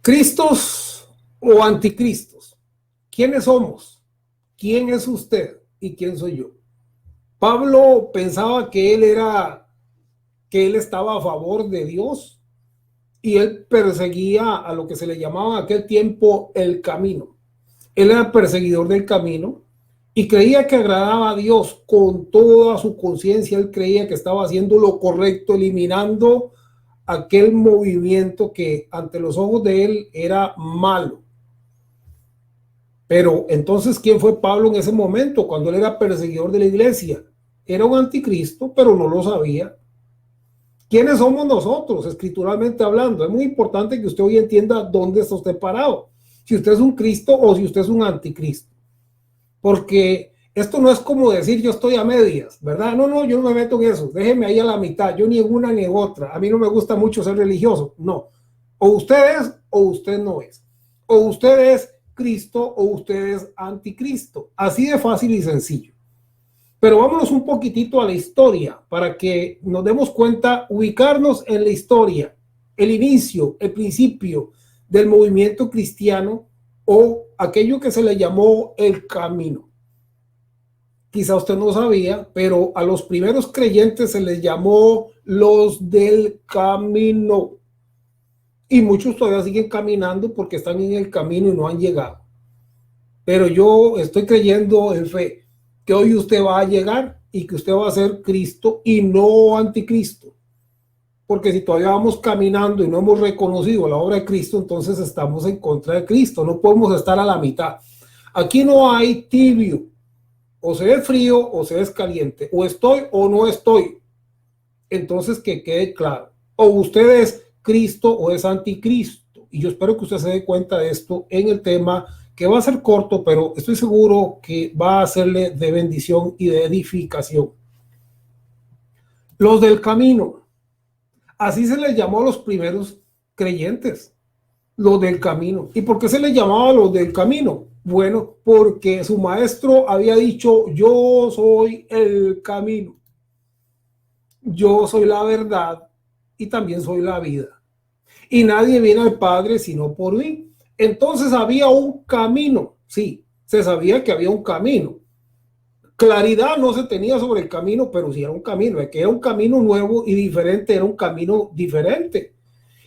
¿Cristos o anticristos? ¿Quiénes somos? ¿Quién es usted y quién soy yo? Pablo pensaba que él estaba a favor de Dios y él perseguía a lo que se le llamaba en aquel tiempo el camino. Él era perseguidor del camino y creía que agradaba a Dios con toda su conciencia. Él creía que estaba haciendo lo correcto, eliminando aquel movimiento que ante los ojos de él era malo. Pero entonces, ¿quién fue Pablo en ese momento cuando él era perseguidor de la iglesia? Era un anticristo, pero no lo sabía. ¿Quiénes somos nosotros, escrituralmente hablando? Es muy importante que usted hoy entienda dónde está usted parado. Si usted es un Cristo o si usted es un anticristo. Porque esto no es como decir yo estoy a medias, ¿verdad? No, yo no me meto en eso. Déjeme ahí a la mitad. Yo ni en una ni en otra. A mí no me gusta mucho ser religioso. No. O usted es o usted no es. O usted es Cristo o usted es anticristo. Así de fácil y sencillo. Pero vámonos un poquitito a la historia para que nos demos cuenta, ubicarnos en la historia, el inicio, el principio del movimiento cristiano o aquello que se le llamó el camino. Quizá usted no sabía, pero a los primeros creyentes se les llamó los del camino. Y muchos todavía siguen caminando porque están en el camino y no han llegado. Pero yo estoy creyendo en fe que hoy usted va a llegar y que usted va a ser Cristo y no anticristo. Porque si todavía vamos caminando y no hemos reconocido la obra de Cristo, entonces estamos en contra de Cristo. No podemos estar a la mitad. Aquí no hay tibio. O se es frío o se es caliente. O estoy o no estoy. Entonces que quede claro. O usted es Cristo o es anticristo. Y yo espero que usted se dé cuenta de esto en el tema, que va a ser corto, pero estoy seguro que va a serle de bendición y de edificación. Los del camino. Así se les llamó a los primeros creyentes. Los del camino. ¿Y por qué se les llamaba los del camino? Bueno, porque su maestro había dicho, yo soy el camino. Yo soy la verdad y también soy la vida. Y nadie viene al Padre sino por mí. Entonces había un camino, sí, se sabía que había un camino. Claridad no se tenía sobre el camino, pero sí era un camino, que era un camino nuevo y diferente, era un camino diferente.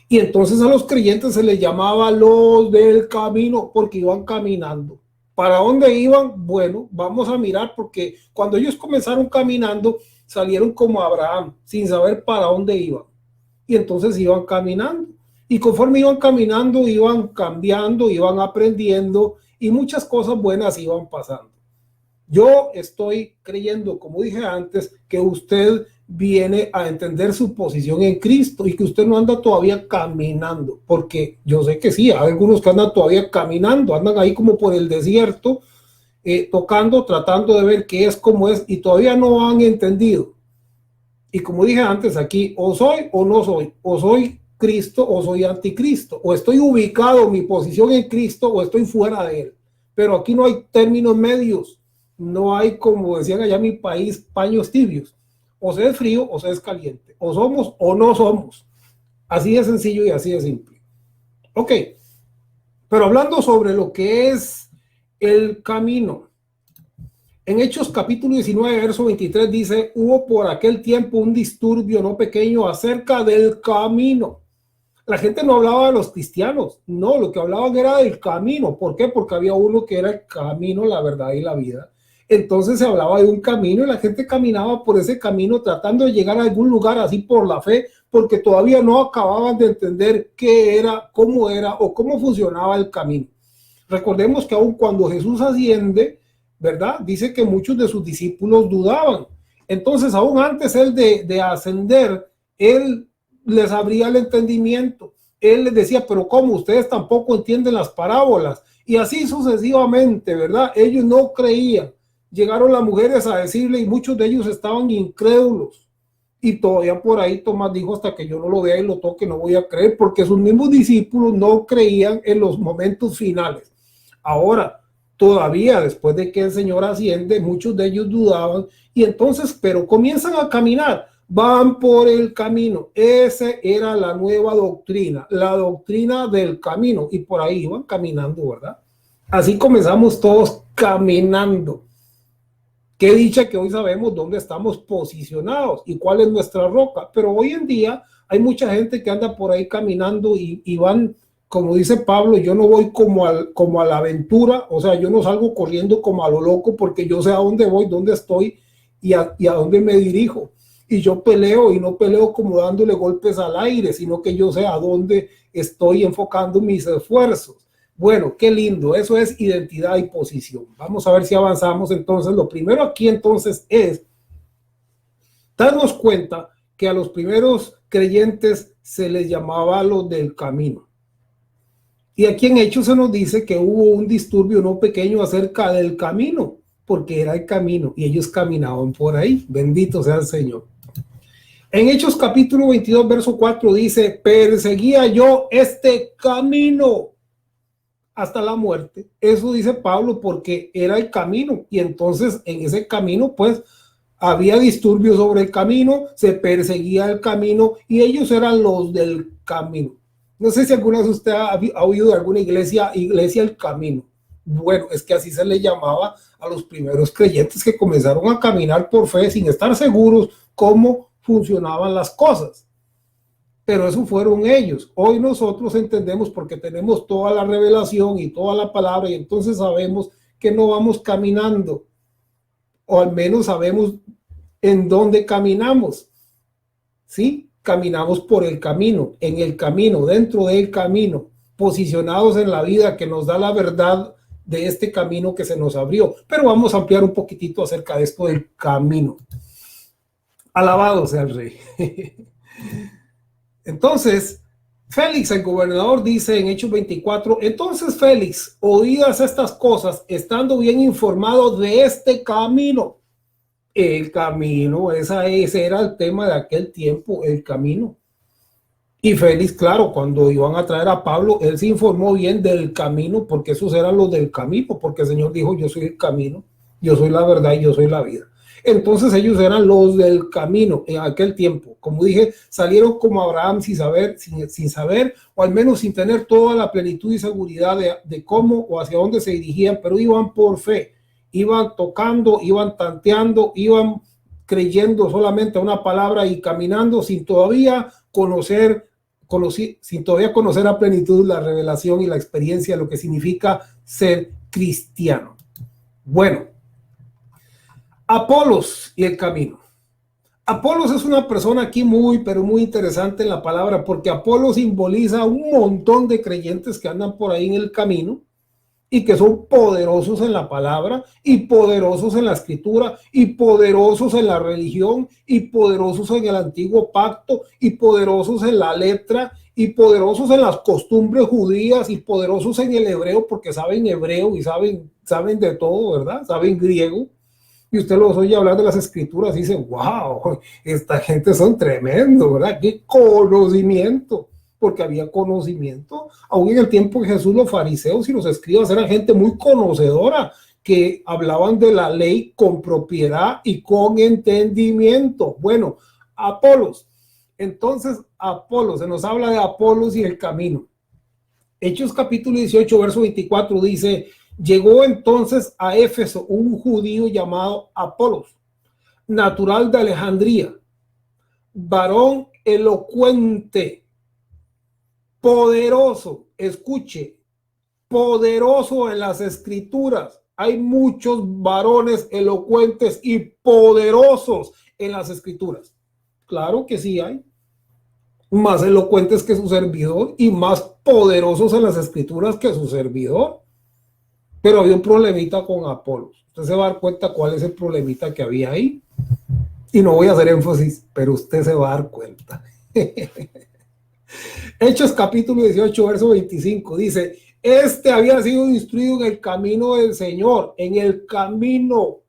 Y entonces a los creyentes se les llamaba los del camino porque iban caminando. ¿Para dónde iban? Bueno, vamos a mirar porque cuando ellos comenzaron caminando, salieron como Abraham, sin saber para dónde iban. Y entonces iban caminando. Y conforme iban caminando, iban cambiando, iban aprendiendo y muchas cosas buenas iban pasando. Yo estoy creyendo, como dije antes, que usted viene a entender su posición en Cristo y que usted no anda todavía caminando, porque yo sé que sí, hay algunos que andan todavía caminando, andan ahí como por el desierto, tocando, tratando de ver qué es, cómo es, y todavía no han entendido. Y como dije antes aquí, o soy o no soy, o soy Cristo o soy anticristo, o estoy ubicado mi posición en Cristo o estoy fuera de él. Pero aquí no hay términos medios, no hay, como decían allá en mi país, paños tibios. O se es frío o se es caliente, o somos o no somos. Así de sencillo y así de simple. Ok, pero hablando sobre lo que es el camino. En Hechos capítulo 19, verso 23 dice, hubo por aquel tiempo un disturbio no pequeño acerca del camino. La gente no hablaba de los cristianos, no, lo que hablaban era del camino. ¿Por qué? Porque había uno que era el camino, la verdad y la vida. Entonces se hablaba de un camino y la gente caminaba por ese camino tratando de llegar a algún lugar así por la fe, porque todavía no acababan de entender qué era, cómo era o cómo funcionaba el camino. Recordemos que aun cuando Jesús asciende, ¿verdad? Dice que muchos de sus discípulos dudaban. Entonces, aún antes él de ascender, él les abría el entendimiento. Él les decía, pero ¿cómo? Ustedes tampoco entienden las parábolas. Y así sucesivamente, ¿verdad? Ellos no creían. Llegaron las mujeres a decirle y muchos de ellos estaban incrédulos. Y todavía por ahí Tomás dijo, hasta que yo no lo vea y lo toque, no voy a creer, porque sus mismos discípulos no creían en los momentos finales. Ahora, todavía después de que el Señor asciende, muchos de ellos dudaban y entonces, pero comienzan a caminar. van por el camino. Esa era la nueva doctrina, la doctrina del camino, y por ahí iban caminando, ¿verdad? Así comenzamos todos caminando. Qué dicha que hoy sabemos dónde estamos posicionados y cuál es nuestra roca, pero hoy en día hay mucha gente que anda por ahí caminando y van, como dice Pablo, yo no voy como a la aventura, o sea, yo no salgo corriendo como a lo loco porque yo sé a dónde voy, dónde estoy y a dónde me dirijo. Y yo peleo y no peleo como dándole golpes al aire, sino que yo sé a dónde estoy enfocando mis esfuerzos. Bueno, qué lindo, eso es identidad y posición. Vamos a ver si avanzamos entonces. Lo primero aquí entonces es darnos cuenta que a los primeros creyentes se les llamaba los del camino. Y aquí en Hechos se nos dice que hubo un disturbio no pequeño acerca del camino, porque era el camino y ellos caminaban por ahí. Bendito sea el Señor. En Hechos capítulo 22, verso 4 dice, perseguía yo este camino hasta la muerte. Eso dice Pablo porque era el camino y entonces en ese camino pues había disturbios sobre el camino, se perseguía el camino y ellos eran los del camino. No sé si alguna vez usted ha oído de alguna iglesia el camino. Bueno, es que así se le llamaba a los primeros creyentes que comenzaron a caminar por fe sin estar seguros cómo funcionaban las cosas. Pero eso fueron ellos. Hoy nosotros entendemos porque tenemos toda la revelación y toda la palabra y entonces sabemos que no vamos caminando, o al menos sabemos en dónde caminamos. ¿Sí? Caminamos por el camino, en el camino, dentro del camino, posicionados en la vida que nos da la verdad de este camino que se nos abrió. Pero vamos a ampliar un poquitito acerca de esto del camino. Alabado sea el Rey. Entonces, Félix, el gobernador, dice en Hechos 24, entonces Félix, oídas estas cosas, estando bien informado de este camino, el camino, ese era el tema de aquel tiempo, el camino. Y Félix, claro, cuando iban a traer a Pablo, él se informó bien del camino, porque esos eran los del camino, porque el Señor dijo, yo soy el camino, yo soy la verdad y yo soy la vida. Entonces ellos eran los del camino en aquel tiempo. Como dije, salieron como Abraham sin saber, o al menos sin tener toda la plenitud y seguridad de cómo o hacia dónde se dirigían, pero iban por fe, iban tocando, iban tanteando, iban creyendo solamente a una palabra y caminando sin todavía conocer a plenitud la revelación y la experiencia de lo que significa ser cristiano. Bueno, Apolos y el camino. Apolos es una persona aquí pero muy interesante en la palabra, porque Apolos simboliza un montón de creyentes que andan por ahí en el camino y que son poderosos en la palabra y poderosos en la escritura y poderosos en la religión y poderosos en el antiguo pacto y poderosos en la letra y poderosos en las costumbres judías y poderosos en el hebreo porque saben hebreo y saben de todo, ¿verdad? Saben griego. Y usted los oye hablar de las escrituras y dice, wow, esta gente son tremendos, ¿verdad? Qué conocimiento, porque había conocimiento. Aún en el tiempo de Jesús, los fariseos y los escribas eran gente muy conocedora, que hablaban de la ley con propiedad y con entendimiento. Bueno, Apolos. Entonces, Apolos, se nos habla de Apolos y el camino. Hechos capítulo 18, verso 24 dice, llegó entonces a Éfeso un judío llamado Apolos, natural de Alejandría, varón elocuente, poderoso, escuche, poderoso en las escrituras. Hay muchos varones elocuentes y poderosos en las escrituras. Claro que sí hay. Más elocuentes que su servidor y más poderosos en las escrituras que su servidor. Pero había un problemita con Apolos. Usted se va a dar cuenta cuál es el problemita que había ahí. Y no voy a hacer énfasis, pero usted se va a dar cuenta. Hechos capítulo 18, verso 25 dice, este había sido instruido en el camino del Señor, en el camino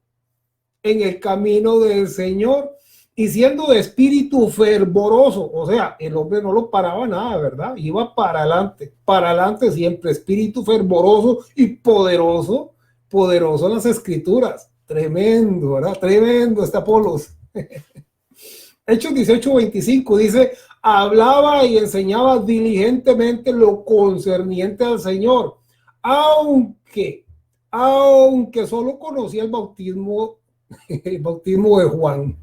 del Señor, y siendo de espíritu fervoroso, o sea, el hombre no lo paraba nada, ¿verdad? Iba para adelante siempre, espíritu fervoroso y poderoso en las escrituras. Tremendo, ¿verdad? Tremendo este Apolos. Hechos 18:25 dice, hablaba y enseñaba diligentemente lo concerniente al Señor, aunque, aunque solo conocía el bautismo de Juan.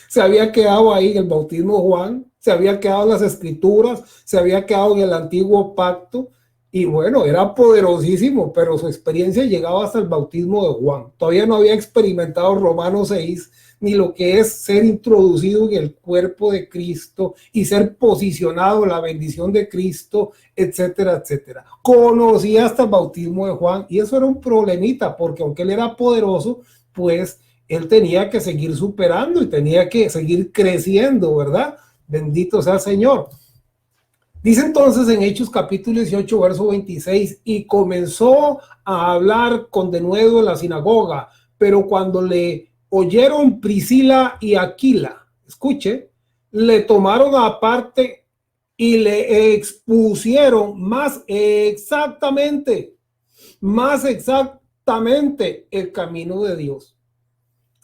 Se había quedado ahí en el bautismo de Juan, se había quedado en las escrituras, se había quedado en el antiguo pacto, y bueno, era poderosísimo, pero su experiencia llegaba hasta el bautismo de Juan. Todavía no había experimentado Romanos 6, ni lo que es ser introducido en el cuerpo de Cristo y ser posicionado en la bendición de Cristo, etcétera, etcétera. Conocía hasta el bautismo de Juan, y eso era un problemita, porque aunque él era poderoso, pues él tenía que seguir superando y tenía que seguir creciendo, ¿verdad? Bendito sea el Señor. Dice entonces en Hechos capítulo 18, verso 26, y comenzó a hablar con denuedo en la sinagoga, pero cuando le oyeron Priscila y Aquila, escuche, le tomaron aparte y le expusieron más exactamente el camino de Dios.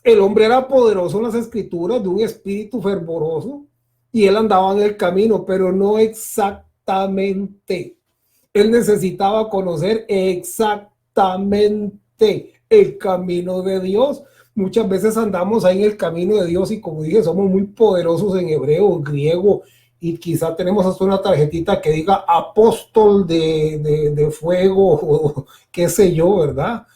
El hombre era poderoso en las escrituras, de un espíritu fervoroso, y él andaba en el camino, pero no exactamente. Él necesitaba conocer exactamente el camino de Dios. Muchas veces andamos ahí en el camino de Dios y, como dije, somos muy poderosos en hebreo, en griego, y quizá tenemos hasta una tarjetita que diga apóstol de fuego o qué sé yo, ¿verdad?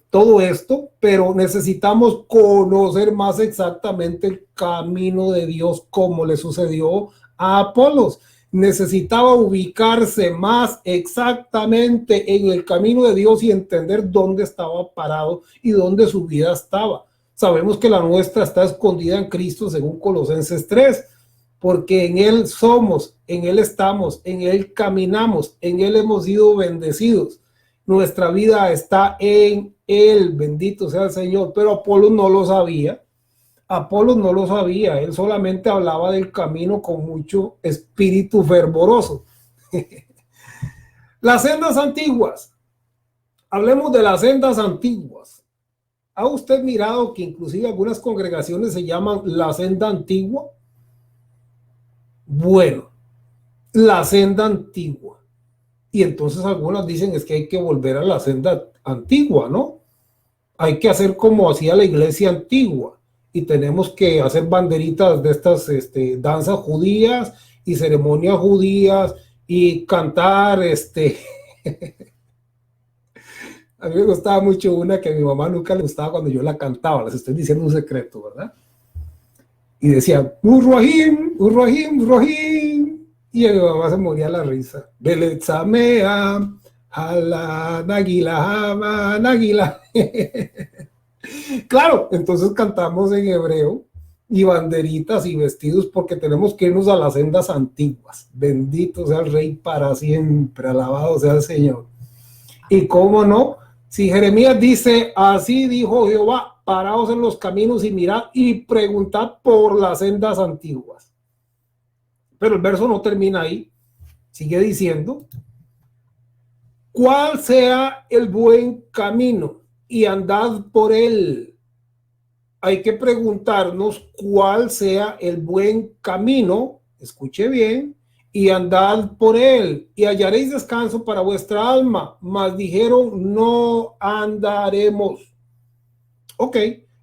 Todo esto, pero necesitamos conocer más exactamente el camino de Dios, como le sucedió a Apolos. Necesitaba ubicarse más exactamente en el camino de Dios y entender dónde estaba parado y dónde su vida estaba. Sabemos que la nuestra está escondida en Cristo, según Colosenses 3, porque en Él somos, en Él estamos, en Él caminamos, en Él hemos sido bendecidos. Nuestra vida está en Él, bendito sea el Señor, pero Apolos no lo sabía. Apolos no lo sabía, él solamente hablaba del camino con mucho espíritu fervoroso. Las sendas antiguas. Hablemos de las sendas antiguas. ¿Ha usted mirado que inclusive algunas congregaciones se llaman la senda antigua? Bueno, la senda antigua. Y entonces algunas dicen es que hay que volver a la senda antigua, ¿no? Hay que hacer como hacía la iglesia antigua. Y tenemos que hacer banderitas de estas danzas judías y ceremonias judías y cantar. A mí me gustaba mucho una que a mi mamá nunca le gustaba cuando yo la cantaba. Les estoy diciendo un secreto, ¿verdad? Y decía, Urrohim, Urrohim, Urrohim. Y a mi mamá se moría la risa. Beletzamea, Hala, Nagila, Nagila. Claro, entonces cantamos en hebreo y banderitas y vestidos porque tenemos que irnos a las sendas antiguas. Bendito sea el Rey para siempre, alabado sea el Señor. Y cómo no, si Jeremías dice, así dijo Jehová, paraos en los caminos y mirad y preguntad por las sendas antiguas. Pero el verso no termina ahí, sigue diciendo, ¿cuál sea el buen camino? Y andad por él. Hay que preguntarnos cuál sea el buen camino, escuche bien, y andad por él, y hallaréis descanso para vuestra alma. Mas dijeron, no andaremos. Ok,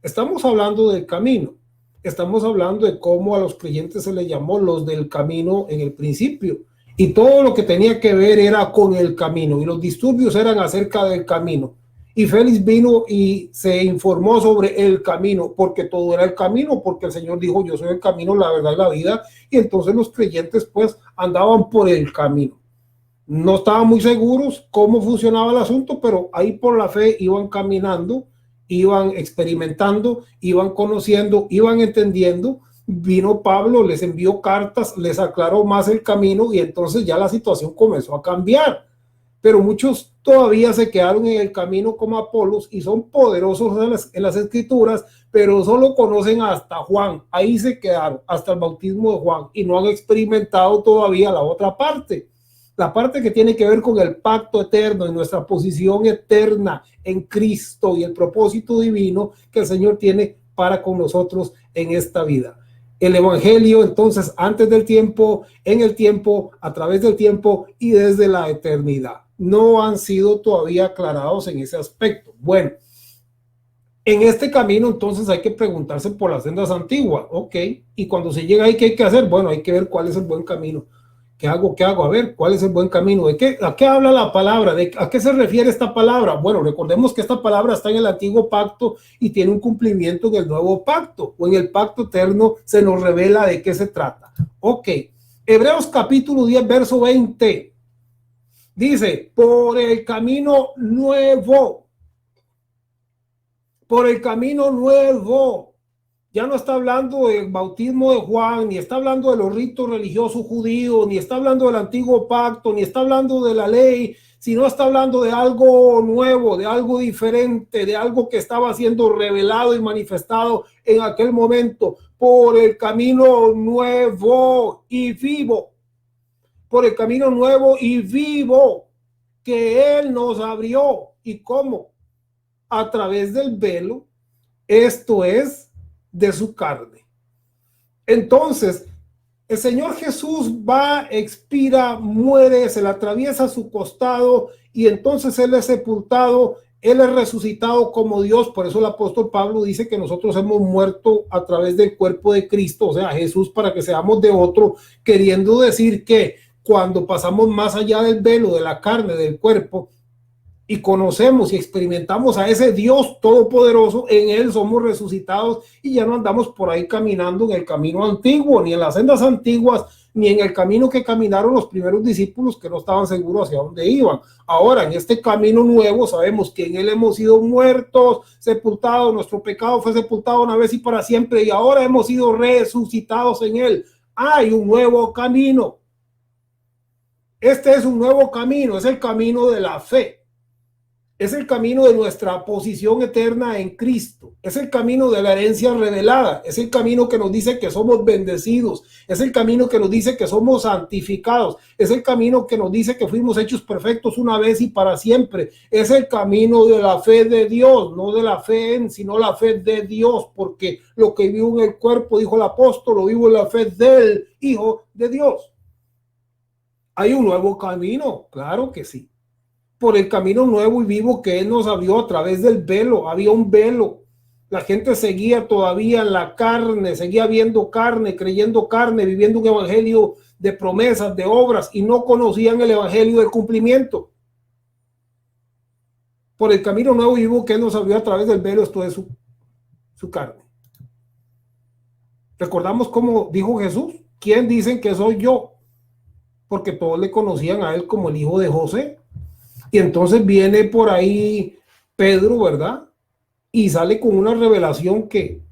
estamos hablando del camino. Estamos hablando de cómo a los creyentes se les llamó los del camino en el principio. Y todo lo que tenía que ver era con el camino. Y los disturbios eran acerca del camino. Y Félix vino y se informó sobre el camino, porque todo era el camino, porque el Señor dijo, yo soy el camino, la verdad y la vida. Y entonces los creyentes pues andaban por el camino. No estaban muy seguros cómo funcionaba el asunto, pero ahí por la fe iban caminando, iban experimentando, iban conociendo, iban entendiendo. Vino Pablo, les envió cartas, les aclaró más el camino y entonces ya la situación comenzó a cambiar. Pero muchos todavía se quedaron en el camino como Apolos y son poderosos en las escrituras, pero solo conocen hasta Juan. Ahí se quedaron, hasta el bautismo de Juan, y no han experimentado todavía la otra parte. La parte que tiene que ver con el pacto eterno y nuestra posición eterna en Cristo y el propósito divino que el Señor tiene para con nosotros en esta vida. el evangelio entonces antes del tiempo, en el tiempo, a través del tiempo y desde la eternidad. No han sido todavía aclarados en ese aspecto. Bueno, en este camino entonces hay que preguntarse por las sendas antiguas, ok, y cuando se llega ahí, ¿qué hay que hacer? Bueno, hay que ver cuál es el buen camino. ¿Qué hago? ¿Qué hago? A ver, ¿cuál es el buen camino? ¿A qué habla la palabra? ¿A qué se refiere esta palabra? Bueno, recordemos que esta palabra está en el antiguo pacto y tiene un cumplimiento en el nuevo pacto, o en el pacto eterno se nos revela de qué se trata. Ok, Hebreos capítulo 10, verso 20, dice, por el camino nuevo, por el camino nuevo. Ya no está hablando del bautismo de Juan, ni está hablando de los ritos religiosos judíos, ni está hablando del antiguo pacto, ni está hablando de la ley, sino está hablando de algo nuevo, de algo diferente, de algo que estaba siendo revelado y manifestado en aquel momento, por el camino nuevo y vivo, por el camino nuevo y vivo que Él nos abrió. ¿Y cómo? A través del velo, esto es, de su carne. Entonces, el Señor Jesús va, expira, muere, se le atraviesa su costado y entonces Él es sepultado, Él es resucitado como Dios. Por eso el apóstol Pablo dice que nosotros hemos muerto a través del cuerpo de Cristo, o sea, Jesús, para que seamos de otro, queriendo decir que cuando pasamos más allá del velo, de la carne, del cuerpo, y conocemos y experimentamos a ese Dios todopoderoso, en Él somos resucitados y ya no andamos por ahí caminando en el camino antiguo, ni en las sendas antiguas, ni en el camino que caminaron los primeros discípulos que no estaban seguros hacia dónde iban. Ahora, en este camino nuevo, sabemos que en Él hemos sido muertos, sepultados, nuestro pecado fue sepultado una vez y para siempre, y ahora hemos sido resucitados en Él. Hay un nuevo camino. Este es un nuevo camino, es el camino de la fe. Es el camino de nuestra posición eterna en Cristo. Es el camino de la herencia revelada. Es el camino que nos dice que somos bendecidos. Es el camino que nos dice que somos santificados. Es el camino que nos dice que fuimos hechos perfectos una vez y para siempre. Es el camino de la fe de Dios, no de la fe en, sino la fe de Dios, porque lo que vivo en el cuerpo, dijo el apóstol, lo vivo en la fe del Hijo de Dios. ¿Hay un nuevo camino? Claro que sí. Por el camino nuevo y vivo que Él nos abrió a través del velo. Había un velo. La gente seguía todavía en la carne, seguía viendo carne, creyendo carne, viviendo un evangelio de promesas, de obras, y no conocían el evangelio del cumplimiento. Por el camino nuevo y vivo que Él nos abrió a través del velo, esto es su carne. Recordamos cómo dijo Jesús: ¿quién dicen que soy yo? Porque todos le conocían a Él como el hijo de José. Y entonces viene por ahí Pedro, ¿verdad? Y sale con una revelación que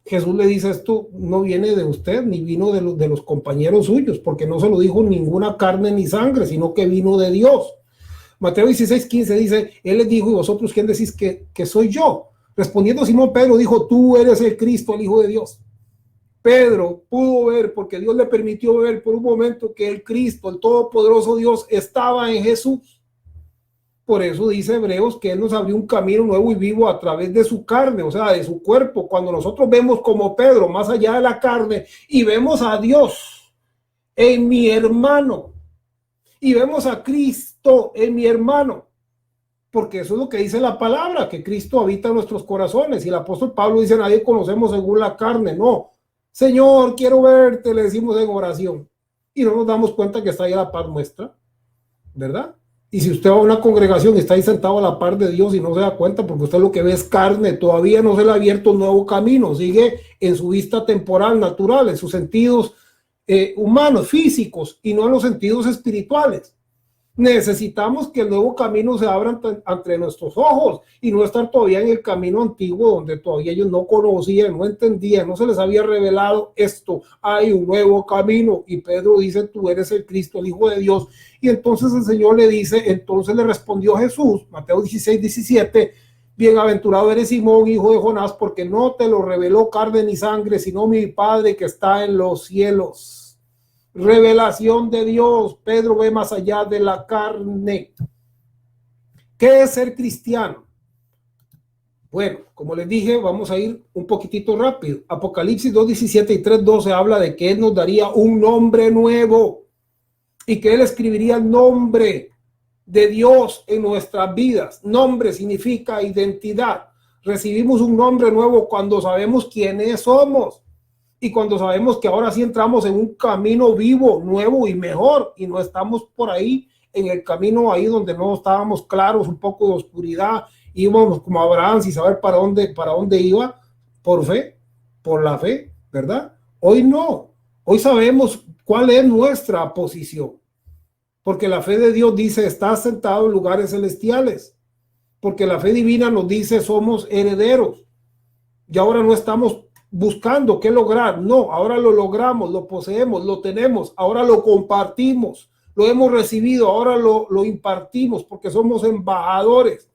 Jesús le dice: esto no viene de usted, ni vino de los compañeros suyos, porque no se lo dijo ninguna carne ni sangre, sino que vino de Dios. Mateo 16:15 dice: Él les dijo: ¿y vosotros quién decís que soy yo? Respondiendo Simón Pedro dijo: tú eres el Cristo, el Hijo de Dios. Pedro pudo ver, porque Dios le permitió ver por un momento, que el Cristo, el todopoderoso Dios, estaba en Jesús. Por eso dice Hebreos que Él nos abrió un camino nuevo y vivo a través de su carne, o sea, de su cuerpo. Cuando nosotros vemos como Pedro más allá de la carne y vemos a Dios en mi hermano y vemos a Cristo en mi hermano, porque eso es lo que dice la palabra, que Cristo habita en nuestros corazones. Y el apóstol Pablo dice: nadie conocemos según la carne. No, Señor, quiero verte, le decimos en oración, y no nos damos cuenta que está ahí a la par nuestra, ¿verdad? Y si usted va a una congregación y está ahí sentado a la par de Dios y no se da cuenta, porque usted lo que ve es carne, todavía no se le ha abierto un nuevo camino, sigue en su vista temporal, natural, en sus sentidos humanos, físicos, y no en los sentidos espirituales. Necesitamos que el nuevo camino se abra entre nuestros ojos y no estar todavía en el camino antiguo, donde todavía ellos no conocían, no entendían, no se les había revelado esto. Hay un nuevo camino, y Pedro dice: tú eres el Cristo, el Hijo de Dios. Y entonces el Señor le dice, entonces le respondió Jesús, Mateo 16:17: bienaventurado eres Simón, hijo de Jonás, porque no te lo reveló carne ni sangre, sino mi Padre que está en los cielos. Revelación de Dios. Pedro ve más allá de la carne. ¿Qué es ser cristiano? Bueno, como les dije, vamos a ir un poquitito rápido. Apocalipsis 2:17 y 3:12 habla de que Él nos daría un nombre nuevo y que Él escribiría el nombre de Dios en nuestras vidas. Nombre significa identidad. Recibimos un nombre nuevo cuando sabemos quiénes somos y cuando sabemos que ahora sí entramos en un camino vivo, nuevo y mejor, y no estamos por ahí en el camino ahí donde no estábamos claros, un poco de oscuridad, íbamos como Abraham sin saber para dónde iba, por fe, por la fe, ¿verdad? Hoy no, hoy sabemos cuál es nuestra posición, porque la fe de Dios dice está sentado en lugares celestiales, porque la fe divina nos dice somos herederos, y ahora no estamos buscando qué lograr, no, ahora lo logramos, lo poseemos, lo tenemos, ahora lo compartimos, lo hemos recibido, ahora lo impartimos porque somos embajadores.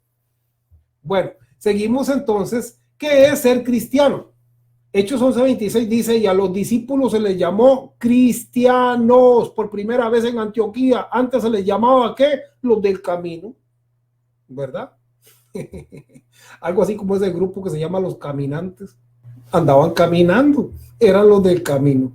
Bueno, seguimos entonces. ¿Qué es ser cristiano? Hechos 11:26 dice, y a los discípulos se les llamó cristianos por primera vez en Antioquía. Antes se les llamaba, ¿qué? Los del camino, ¿verdad? Algo así como ese grupo que se llama los caminantes. Andaban caminando, eran los del camino.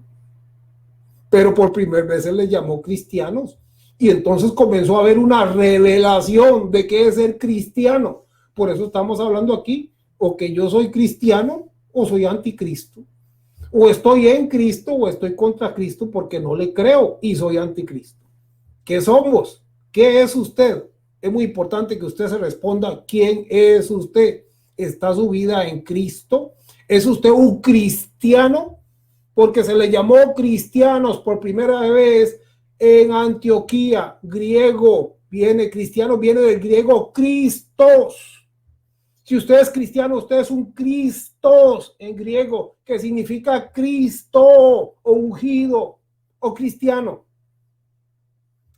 Pero por primera vez se les llamó cristianos. Y entonces comenzó a haber una revelación de qué es ser cristiano. Por eso estamos hablando aquí, o que yo soy cristiano o soy anticristo. O estoy en Cristo o estoy contra Cristo porque no le creo y soy anticristo. ¿Qué somos? ¿Qué es usted? Es muy importante que usted se responda, ¿quién es usted? ¿Está su vida en Cristo? ¿Es usted un cristiano? Porque se le llamó cristianos por primera vez en Antioquía, griego, cristiano viene del griego Christos. Si usted es cristiano, usted es un Christos en griego, que significa Cristo o ungido o cristiano.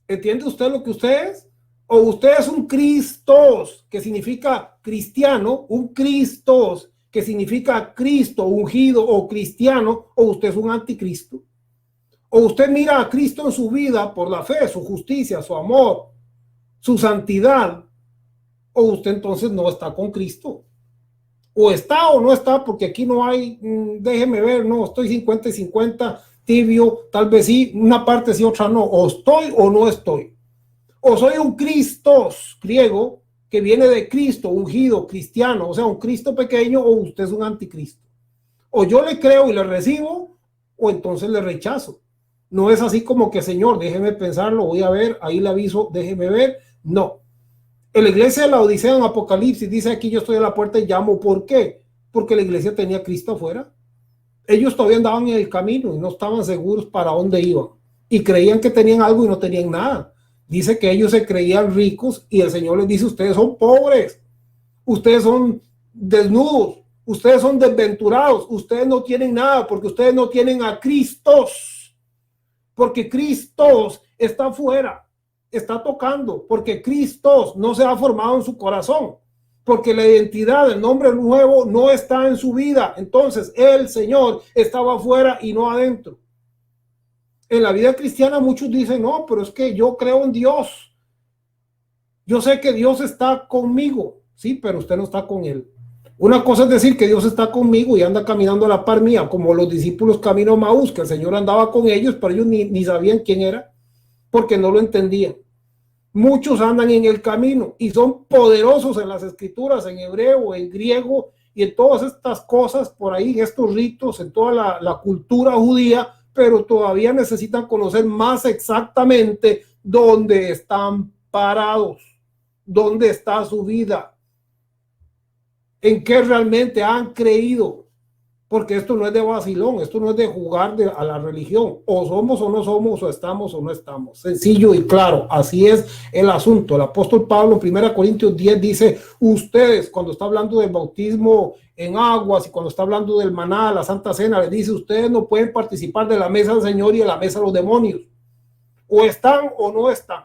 ¿Entiende usted lo que usted es? O usted es un Christos, que significa cristiano, un Christos, que significa Cristo, ungido o cristiano, o usted es un anticristo. O usted mira a Cristo en su vida por la fe, su justicia, su amor, su santidad, o usted entonces no está con Cristo. O está o no está, porque aquí no hay, déjeme ver, no, estoy 50 y 50, tibio, tal vez sí, una parte sí, otra no, o estoy o no estoy. O soy un Christos griego, que viene de Cristo, ungido, cristiano, o sea, un Cristo pequeño, o usted es un anticristo. O yo le creo y le recibo, o entonces le rechazo. No es así como que, Señor, déjeme pensarlo, voy a ver, ahí le aviso, déjeme ver. No. En la iglesia de la Odisea en Apocalipsis dice aquí yo estoy a la puerta y llamo. ¿Por qué? Porque la iglesia tenía a Cristo afuera. Ellos todavía andaban en el camino y no estaban seguros para dónde iban. Y creían que tenían algo y no tenían nada. Dice que ellos se creían ricos y el Señor les dice, ustedes son pobres, ustedes son desnudos, ustedes son desventurados, ustedes no tienen nada porque ustedes no tienen a Cristo. Porque Cristo está afuera, está tocando, porque Cristo no se ha formado en su corazón, porque la identidad del nombre nuevo no está en su vida. Entonces el Señor estaba afuera y no adentro. En la vida cristiana muchos dicen, no, pero es que yo creo en Dios. Yo sé que Dios está conmigo. Sí, pero usted no está con él. Una cosa es decir que Dios está conmigo y anda caminando a la par mía, como los discípulos camino a Maús, que el Señor andaba con ellos, pero ellos ni sabían quién era, porque no lo entendían. Muchos andan en el camino y son poderosos en las escrituras, en hebreo, en griego y en todas estas cosas por ahí, en estos ritos, en toda la cultura judía, pero todavía necesitan conocer más exactamente dónde están parados, dónde está su vida, en qué realmente han creído, porque esto no es de vacilón, esto no es de jugar a la religión, o somos o no somos, o estamos o no estamos, sencillo y claro, así es el asunto. El apóstol Pablo en 1 Corintios 10 dice, ustedes, cuando está hablando del bautismo en aguas y cuando está hablando del maná, la Santa Cena, le dice, ustedes no pueden participar de la mesa del Señor y de la mesa de los demonios, o están o no están,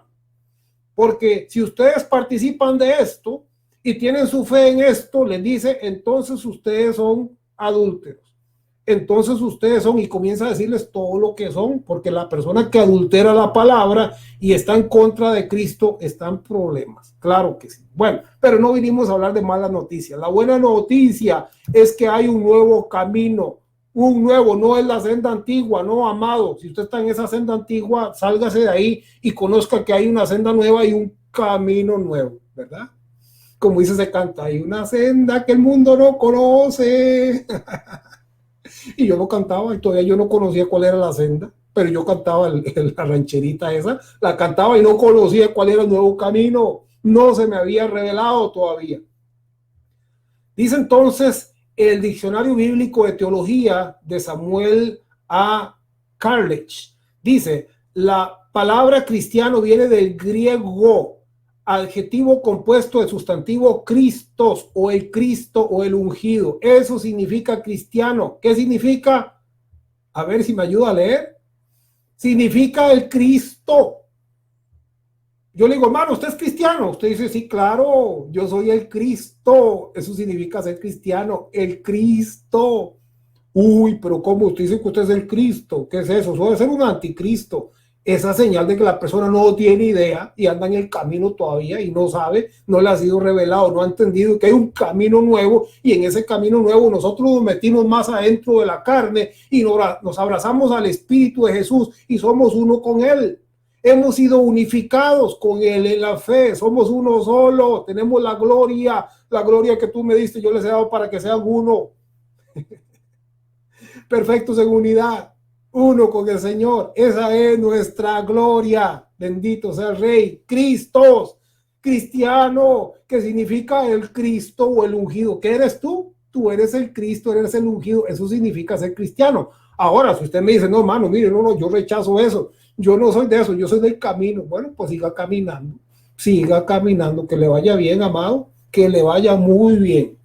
porque si ustedes participan de esto y tienen su fe en esto, les dice, entonces ustedes son adúlteros. entonces ustedes son, y comienza a decirles todo lo que son, porque la persona que adultera la palabra y está en contra de Cristo está en problemas, claro que sí. Bueno, pero no vinimos a hablar de malas noticias. La buena noticia es que hay un nuevo camino, un nuevo, no es la senda antigua, no, amado. Si usted está en esa senda antigua, sálgase de ahí y conozca que hay una senda nueva y un camino nuevo, ¿verdad? Como dice, se canta, hay una senda que el mundo no conoce. Y yo lo cantaba y todavía yo no conocía cuál era la senda, pero yo cantaba la rancherita esa, la cantaba y no conocía cuál era el nuevo camino, no se me había revelado todavía. Dice entonces el diccionario bíblico de teología de Samuel A. Carlich, dice, la palabra cristiano viene del griego, adjetivo compuesto de sustantivo Christos o el Cristo o el ungido. Eso significa cristiano. ¿Qué significa? A ver si me ayuda a leer. Significa el Cristo. Yo le digo, hermano, ¿usted es cristiano? Usted dice, sí, claro, yo soy el Cristo. Eso significa ser cristiano, el Cristo. Uy, pero ¿cómo? Usted dice que usted es el Cristo. ¿Qué es eso? Eso debe ser un anticristo. Esa señal de que la persona no tiene idea y anda en el camino todavía y no sabe, no le ha sido revelado, no ha entendido que hay un camino nuevo y en ese camino nuevo nosotros nos metimos más adentro de la carne y nos abrazamos al Espíritu de Jesús y somos uno con Él. Hemos sido unificados con Él en la fe, somos uno solo, tenemos la gloria que tú me diste, yo les he dado para que sean uno. Perfectos en unidad, uno con el Señor. Esa es nuestra gloria. Bendito sea el Rey. Cristos, cristiano, que significa el Cristo o el ungido. ¿Qué eres tú? Tú eres el Cristo, eres el ungido. Eso significa ser cristiano. Ahora, si usted me dice, no, hermano, mire, no, yo rechazo eso. Yo no soy de eso, yo soy del camino. Bueno, pues siga caminando. Siga caminando. Que le vaya bien, amado. Que le vaya muy bien.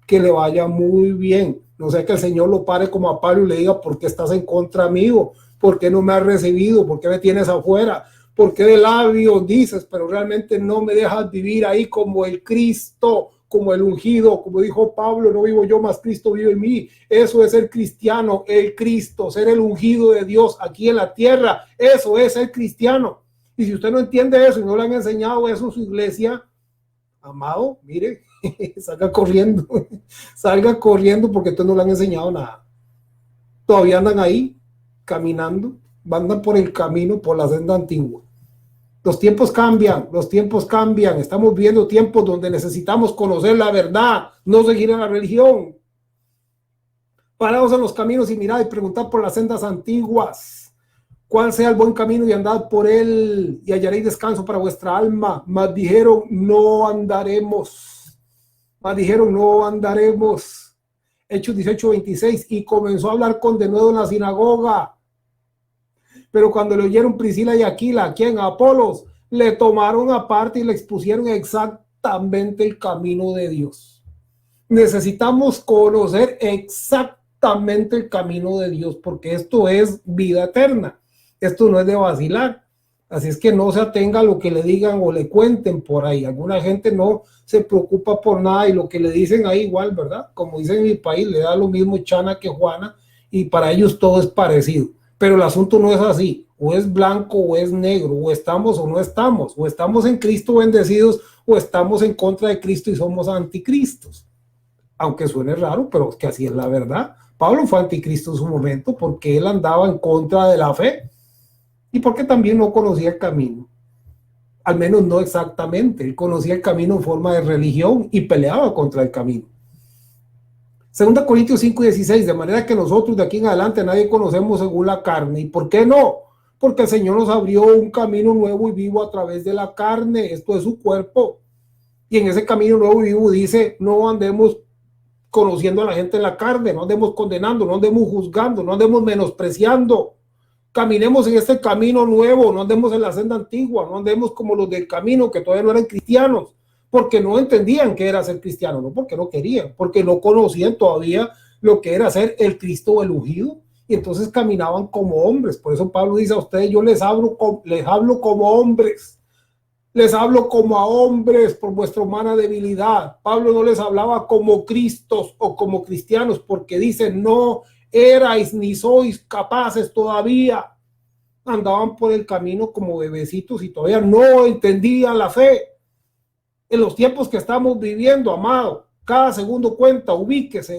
Que le vaya muy bien. No sé, que el Señor lo pare como a Pablo y le diga, ¿por qué estás en contra mío? ¿Por qué no me has recibido? ¿Por qué me tienes afuera? ¿Por qué de labios dices, pero realmente no me dejas vivir ahí como el Cristo, como el ungido? Como dijo Pablo, no vivo yo, más Cristo vive en mí. Eso es el cristiano, el Cristo, ser el ungido de Dios aquí en la tierra. Eso es el cristiano. Y si usted no entiende eso y no le han enseñado eso en su iglesia, amado, mire, salga corriendo porque ustedes no le han enseñado nada. Todavía andan ahí caminando, andan por el camino, por la senda antigua. Los tiempos cambian, estamos viendo tiempos donde necesitamos conocer la verdad, no seguir en la religión. Parados en los caminos y mirad y preguntad por las sendas antiguas, cuál sea el buen camino y andad por él y hallaréis descanso para vuestra alma. Mas dijeron, no andaremos. Hechos 18:26, y comenzó a hablar con denuedo en la sinagoga. Pero cuando le oyeron Priscila y Aquila, quien Apolos, le tomaron aparte y le expusieron exactamente el camino de Dios. Necesitamos conocer exactamente el camino de Dios, porque esto es vida eterna. Esto no es de vacilar. Así es que no se atenga a lo que le digan o le cuenten por ahí. Alguna gente no se preocupa por nada y lo que le dicen ahí igual, ¿verdad? Como dicen en mi país, le da lo mismo Chana que Juana y para ellos todo es parecido. Pero el asunto no es así. O es blanco o es negro, o estamos o no estamos, o estamos en Cristo bendecidos o estamos en contra de Cristo y somos anticristos. Aunque suene raro, pero es que así es la verdad. Pablo fue anticristo en su momento porque él andaba en contra de la fe y porque también no conocía el camino. Al menos no exactamente. Él conocía el camino en forma de religión y peleaba contra el camino. 2 Corintios 5:16, de manera que nosotros de aquí en adelante nadie conocemos según la carne. ¿Y por qué no? Porque el Señor nos abrió un camino nuevo y vivo a través de la carne. Esto es su cuerpo. Y en ese camino nuevo y vivo dice, no andemos conociendo a la gente en la carne, no andemos condenando, no andemos juzgando, no andemos menospreciando. Caminemos en este camino nuevo, no andemos en la senda antigua, no andemos como los del camino que todavía no eran cristianos, porque no entendían qué era ser cristiano, no porque no querían, porque no conocían todavía lo que era ser el Cristo o el ungido, y entonces caminaban como hombres. Por eso Pablo dice a ustedes, yo les hablo como hombres, les hablo como a hombres por vuestra humana debilidad. Pablo no les hablaba como Cristos o como cristianos, porque dice, no erais ni sois capaces todavía. Andaban por el camino como bebecitos y todavía no entendían la fe. En los tiempos que estamos viviendo, amado, cada segundo cuenta, ubíquese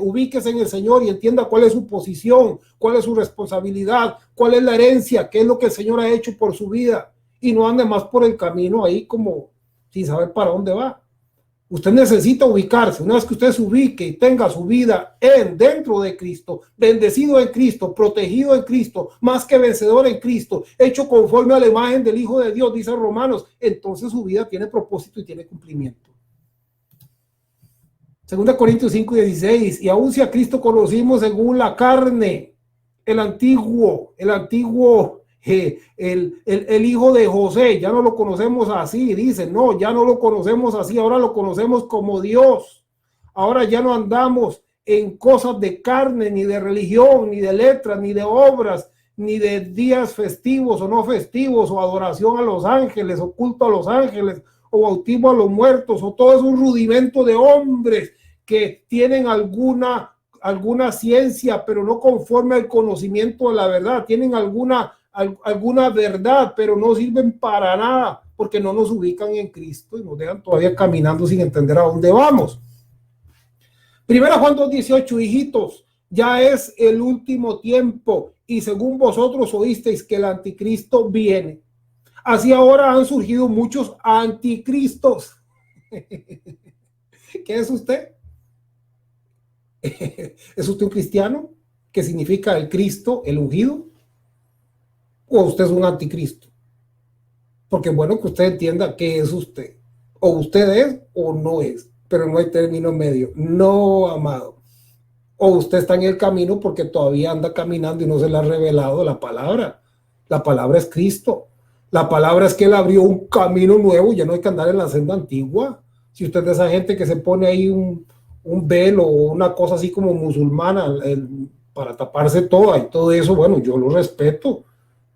en el Señor y entienda cuál es su posición, cuál es su responsabilidad, cuál es la herencia, qué es lo que el Señor ha hecho por su vida, y no ande más por el camino ahí como sin saber para dónde va. Usted necesita ubicarse. Una vez que usted se ubique y tenga su vida dentro de Cristo, bendecido en Cristo, protegido en Cristo, más que vencedor en Cristo, hecho conforme a la imagen del Hijo de Dios, dice Romanos, entonces su vida tiene propósito y tiene cumplimiento. 2 Corintios 5:16, y aun si a Cristo conocimos según la carne, el antiguo, el hijo de José, ya no lo conocemos así, dice, no, ya no lo conocemos así, ahora lo conocemos como Dios. Ahora ya no andamos en cosas de carne, ni de religión, ni de letras, ni de obras, ni de días festivos o no festivos, o adoración a los ángeles, o culto a los ángeles, o bautismo a los muertos, o todo es un rudimento de hombres que tienen alguna ciencia, pero no conforme al conocimiento de la verdad, tienen alguna verdad, pero no sirven para nada, porque no nos ubican en Cristo y nos dejan todavía caminando sin entender a dónde vamos. Primera Juan 2:18, hijitos, ya es el último tiempo, y según vosotros oísteis que el anticristo viene, así ahora han surgido muchos anticristos. ¿Qué es usted? ¿Es usted un cristiano? ¿Qué significa el Cristo, el ungido? ¿O usted es un anticristo? Porque es bueno que usted entienda qué es usted. O usted es o no es, pero no hay término medio. No, amado. O usted está en el camino porque todavía anda caminando y no se le ha revelado la palabra. La palabra es Cristo. La palabra es que Él abrió un camino nuevo, ya no hay que andar en la senda antigua. Si usted es de esa gente que se pone ahí un velo o una cosa así como musulmana para taparse toda y todo eso, bueno, yo lo respeto.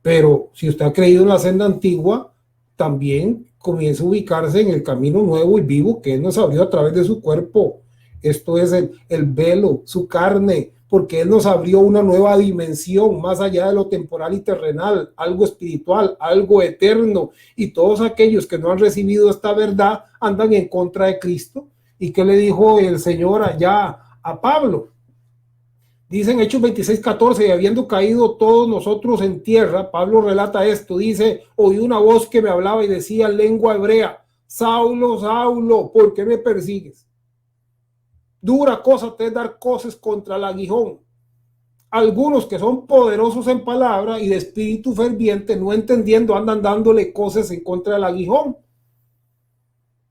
Pero si usted ha creído en la senda antigua, también comienza a ubicarse en el camino nuevo y vivo que Él nos abrió a través de su cuerpo. Esto es el velo, su carne, porque Él nos abrió una nueva dimensión más allá de lo temporal y terrenal, algo espiritual, algo eterno. Y todos aquellos que no han recibido esta verdad andan en contra de Cristo. ¿Y qué le dijo el Señor allá a Pablo? Dice en Hechos 26:14, y habiendo caído todos nosotros en tierra, Pablo relata esto, dice, oí una voz que me hablaba y decía en lengua hebrea, Saulo, Saulo, ¿por qué me persigues? Dura cosa te es dar cosas contra el aguijón. Algunos que son poderosos en palabra y de espíritu ferviente, no entendiendo, andan dándole cosas en contra del aguijón.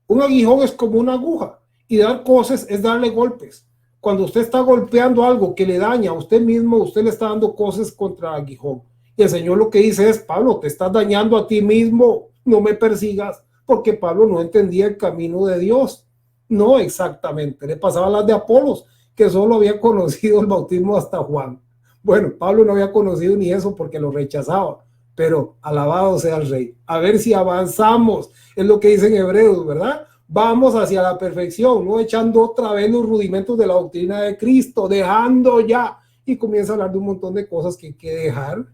Un aguijón es como una aguja y dar cosas es darle golpes. Cuando usted está golpeando algo que le daña a usted mismo, usted le está dando cosas contra el aguijón. Y el Señor lo que dice es, Pablo, te estás dañando a ti mismo, no me persigas, porque Pablo no entendía el camino de Dios. No exactamente, le pasaba las de Apolos, que solo había conocido el bautismo hasta Juan. Bueno, Pablo no había conocido ni eso porque lo rechazaba, pero alabado sea el Rey. A ver si avanzamos, es lo que dicen Hebreos, ¿verdad? Vamos hacia la perfección, no echando otra vez los rudimentos de la doctrina de Cristo, dejando ya, y comienza a hablar de un montón de cosas que hay que dejar,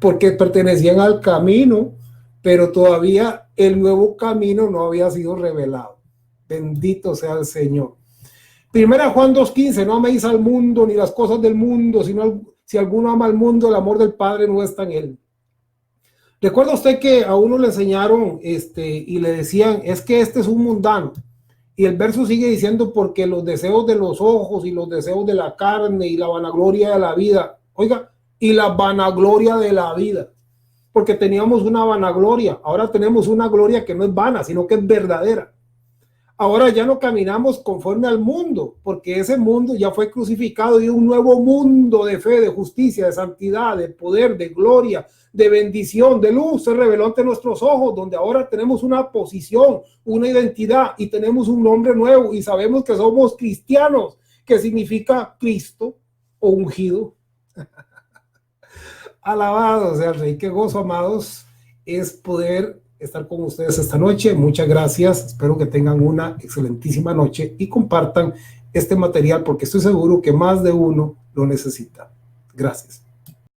porque pertenecían al camino, pero todavía el nuevo camino no había sido revelado. Bendito sea el Señor. Primera Juan 2:15, no améis al mundo ni las cosas del mundo, sino si alguno ama al mundo, el amor del Padre no está en él. ¿Recuerda usted que a uno le enseñaron y le decían, es que este es un mundano? Y el verso sigue diciendo, porque los deseos de los ojos y los deseos de la carne y la vanagloria de la vida, oiga, y la vanagloria de la vida, porque teníamos una vanagloria, ahora tenemos una gloria que no es vana, sino que es verdadera. Ahora ya no caminamos conforme al mundo, porque ese mundo ya fue crucificado y un nuevo mundo de fe, de justicia, de santidad, de poder, de gloria, de bendición, de luz se reveló ante nuestros ojos, donde ahora tenemos una posición, una identidad y tenemos un nombre nuevo y sabemos que somos cristianos, que significa Cristo o ungido. Alabado sea el Rey. Qué gozo, amados, es poder estar con ustedes esta noche. Muchas gracias. Espero que tengan una excelentísima noche y compartan este material porque estoy seguro que más de uno lo necesita. Gracias.